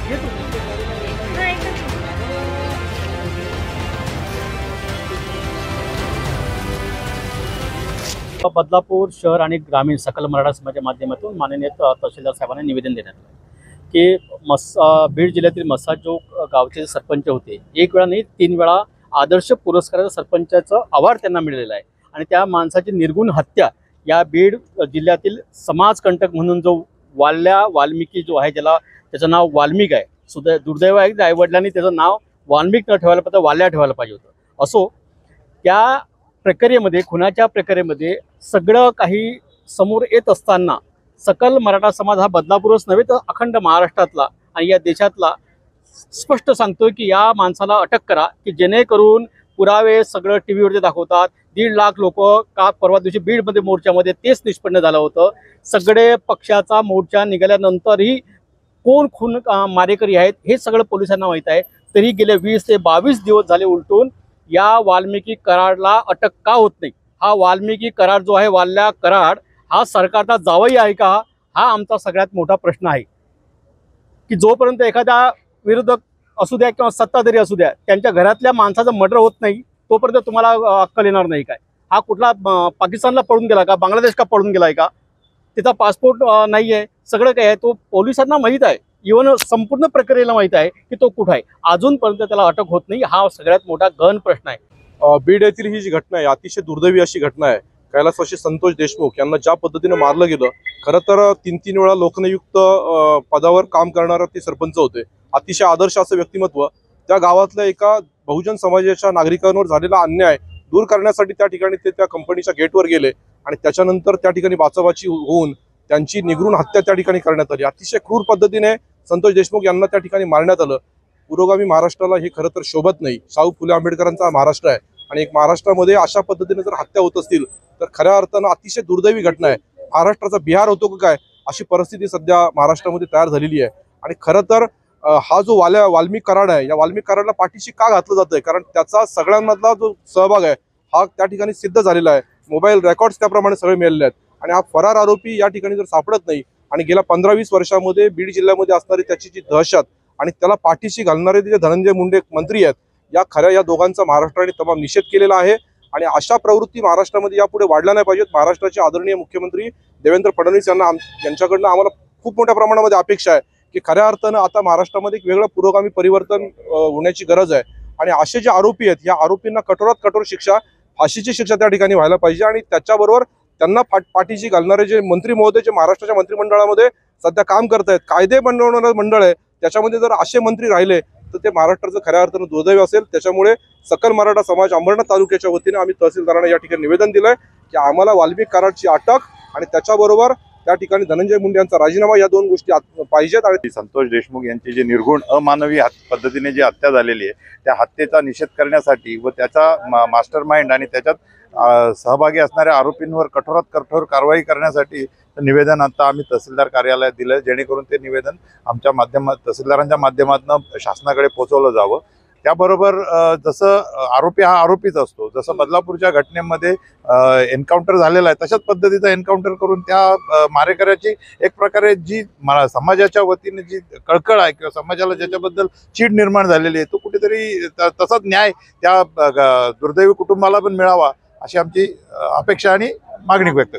बदलापूर शहर आणि ग्रामीण सकल मराठा समाजाच्या माध्यमातून माननीय तहसीलदार साहेबांना निवेदन देण्यात आलं की बीड जिल्ह्यातील मसाज जो गावचे सरपंच होते, एक वेळा नाही 3 वेळा आदर्श पुरस्काराचा सरपंचाचं अवॉर्ड त्यांना मिळालेला आहे आणि त्या माणसाची निर्गुण हत्या या बीड जिल्ह्यातील समाजकंटक म्हणून जो वाल्मिकी जो आहे, ज्याला त्याचं नाव वाल्मिक आहे, दुर्दैव आहे की आईवडिलांनी त्याचं नाव वाल्मिक न ठेवायला पाहिजे, वाल्या ठेवायला पाहिजे होतं। असो, त्या प्रक्रियेमध्ये, खुनाच्या प्रक्रियेमध्ये सगळं काही समोर येत असताना सकल मराठा समाज हा बदलापूरच नव्हे तर अखंड महाराष्ट्रातला आणि या देशातला स्पष्ट सांगतोय की या माणसाला अटक करा, की जेणेकरून पुरावे सगळं टी व्हीवरती दाखवतात। 1.5 लाख लोक का परवा दिवशी बीडमध्ये मोर्चामध्ये तेच निष्पन्न झालं होतं। सगळे पक्षाचा मोर्चा निघाल्यानंतरही कोण खून मारेकरी आहेत हे सगळं पोलिसांना माहीत आहे, तरी गेले 20 ते 22 दिवस झाले उलटून या वाल्मिकी कराडला अटक का होत नाही। हा वाल्मिकी कराड जो आहे, वाल्या कराड हा सरकारचा जावई आहे का, हा आमचा सगळ्यात मोठा प्रश्न आहे। की जोपर्यंत एखाद्या विरोधक असू द्या किंवा सत्ताधारी असू द्या, त्यांच्या घरातल्या माणसाचं मर्डर होत नाही तोपर्यंत तुम्हाला अक्कल येणार नाही काय? हा कुठला पाकिस्तानला पळून गेला का, बांगलादेश का पळून गेलाय का, तिचा पासपोर्ट नाही आहे, सगळं काय आहे तो पोलिसांना माहीत आहे, इव्हन संपूर्ण प्रक्रियेला माहीत आहे की तो कुठं आहे, अजूनपर्यंत त्याला अटक होत नाही। हा सगळ्यात मोठा गहन प्रश्न आहे। बीड येथील ही जी घटना आहे अतिशय दुर्दैवी अशी घटना आहे। कैलासवासी संतोष देशमुख यांना ज्या पद्धतीने मारलं गेलं, खरं तर 3-3 वेळा लोकनियुक्त पदावर काम करणारे ते सरपंच होते, अतिशय आदर्श असं व्यक्तिमत्व। त्या गावातल्या एका बहुजन समाजाच्या नागरिकांवर झालेला अन्याय दूर करण्यासाठी त्या ठिकाणी ते त्या कंपनीच्या गेटवर गेले आणि त्याच्यानंतर त्या ठिकाणी बाचाबाची होऊन त्यांची निगरून हत्या त्या ठिकाणी करण्यात आली। अतिशय क्रूर पद्धतीने संतोष देशमुख यांना त्या ठिकाणी मारण्यात आलं। पुरोगामी महाराष्ट्राला हे खरं तर शोभत नाही। शाहू फुले आंबेडकरांचा महाराष्ट्र आहे आणि एक महाराष्ट्रामध्ये अशा पद्धतीने जर हत्या होत असतील तर खऱ्या अर्थानं अतिशय दुर्दैवी घटना आहे। महाराष्ट्राचा बिहार होतो का काय अशी परिस्थिती सध्या महाराष्ट्रामध्ये तयार झालेली आहे। आणि खरं तर हा जो वाल्मिक कराड आहे, या वाल्मिक कराडला पाठीशी का घातलं जातंय, कारण त्याचा सगळ्यांमधला जो सहभाग आहे हा त्या ठिकाणी सिद्ध झालेला आहे। मोबाईल रेकॉर्ड्स त्याप्रमाणे सगळे मिळालेले आहेत आणि हा फरार आरोपी या ठिकाणी जर सापडत नाही आणि गेल्या 15-20 वर्षामध्ये बीड जिल्ह्यामध्ये असणारी त्याची जी दहशत आणि त्याला पाठीशी घालणारे जे धनंजय मुंडे मंत्री आहेत, या दोघांचा महाराष्ट्राने तमाम निषेध केलेला आहे आणि अशा प्रवृत्ती महाराष्ट्रामध्ये यापुढे वाढल्या नाही पाहिजेत। महाराष्ट्राचे आदरणीय मुख्यमंत्री देवेंद्र फडणवीस यांच्याकडनं आम्हाला खूप मोठ्या प्रमाणामध्ये अपेक्षा आहे की खऱ्या अर्थानं आता महाराष्ट्रामध्ये एक वेगळं पुरोगामी परिवर्तन होण्याची गरज आहे आणि असे जे आरोपी आहेत या आरोपींना कठोरात कठोर शिक्षा, फाशीची शिक्षा त्या ठिकाणी व्हायला पाहिजे आणि त्याच्याबरोबर त्यांना पाठीशी घालणारे जे मंत्री महोदय जे महाराष्ट्राच्या मंत्रिमंडळामध्ये सध्या काम करत आहेत, कायदे बनवणारं मंडळ आहे, त्याच्यामध्ये जर असे मंत्री राहिले तर ते महाराष्ट्राचं खऱ्या अर्थानं दुर्दैव असेल। त्याच्यामुळे सकल मराठा समाज अंबरनाथ तालुक्याच्या वतीने आम्ही तहसीलदारांना या ठिकाणी निवेदन दिलंय की आम्हाला वाल्मिक कराडची अटक आणि त्याच्याबरोबर त्या ठिकाणी धनंजय मुंडे यांचा राजीनामा, या 2 गोष्टी पाहिजेत। आणि संतोष देशमुख यांची जी निर्गुण अमानवी पद्धतीने जी हत्या झालेली आहे त्या हत्येचा निषेध करण्यासाठी व त्याचा मास्टर माइंड आणि त्याच्यात सहभागी असणाऱ्या आरोपींवर कठोरात कठोर कारवाई करण्यासाठी निवेदन आता आम्ही तहसीलदार कार्यालयात दिलं, जेणेकरून ते निवेदन आमच्या तहसीलदारांच्या माध्यमातून शासनाकडे पोहोचवलं जावं। त्याबरोबर जसं आरोपी हा आरोपीच असतो, जसं बदलापूरच्या घटनेमध्ये एन्काउंटर झालेला आहे तशाच पद्धतीचा एन्काउंटर करून त्या मारेकऱ्याची एक प्रकारे जी समाजाच्या वतीने जी कळकळ आहे किंवा समाजाला ज्याच्याबद्दल चीड निर्माण झालेली आहे तो कुठेतरी तसाच न्याय त्या दुर्दैवी कुटुंबाला पण मिळावा अशी आमची अपेक्षा आणि मागणी व्यक्त